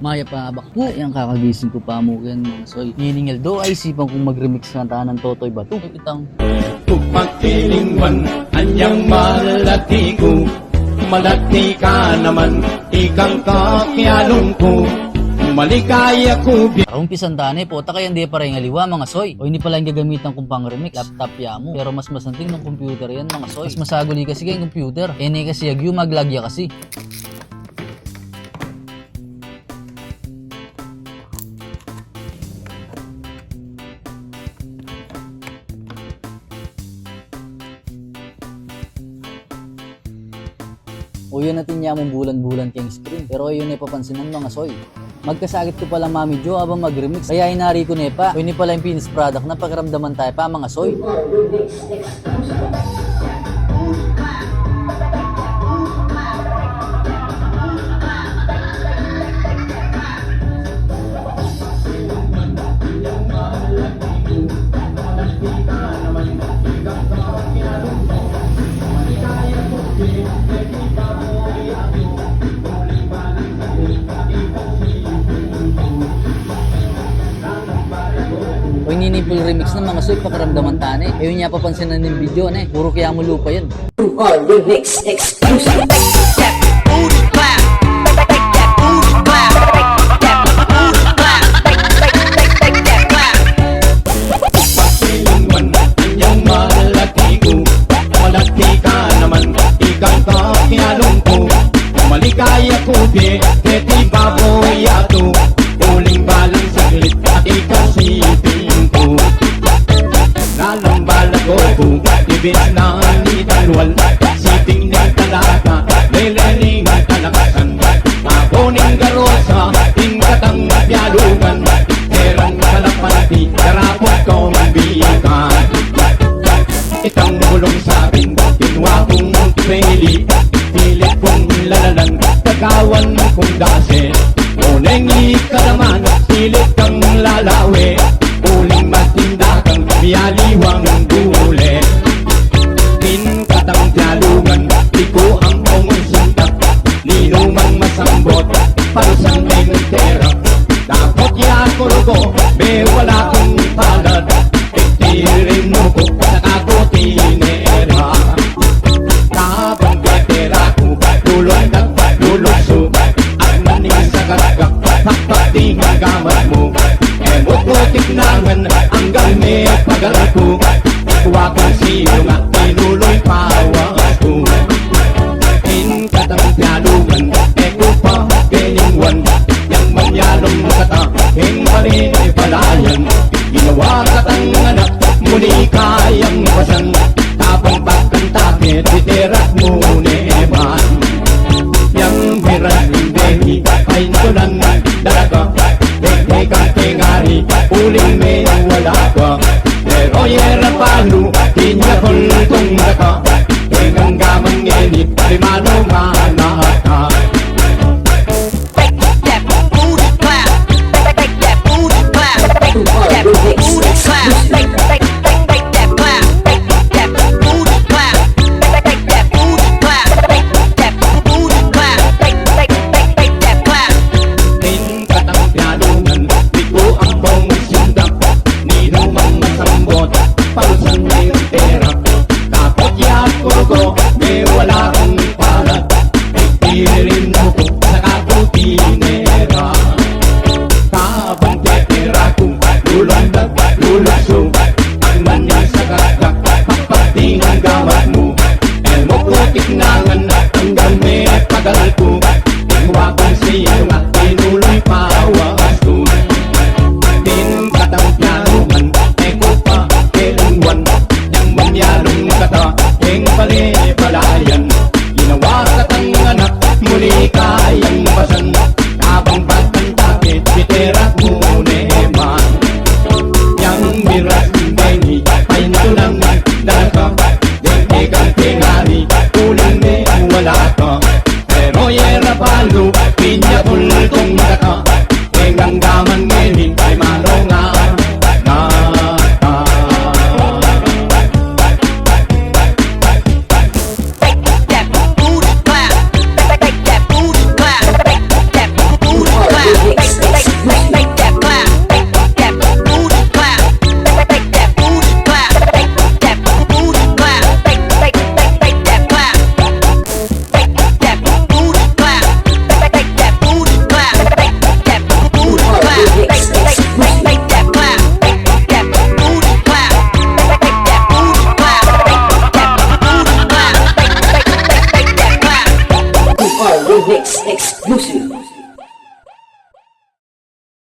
Maya pa bakpo, ang kakagising ko pa mo yan mga soy. Hiningal do ay sipan kong mag-remix ng tahanan Totoy Bato. Itang Pagpagtilingwan, anyang malati ko. Malati ka naman, ikang kakyalong ko. Malikaya ko. Karong pisandane po, taka yan di pa rin ngaliwa mga soy. O hindi pala yung gagamitan kong pang remix, laptop ya mo. Pero mas masanting ng computer yan mga soy. Mas masaguli kasi yung computer. Ene kasi yagyo maglagya kasi. O yun natin niya mong bulan-bulan kayong screen. Pero yun ay papansin ng mga soy. Magkasakit ko pala Mami Jo habang mag-remix. Kaya hinari ko nepa. O yun pala yung finished product na pakiramdaman tayo pa mga soy. O ninipul remix ng mga soy pakiramdaman tane. Ayun niya papansin na ng video na puro kaya mo lupa yun. Remix exclusive.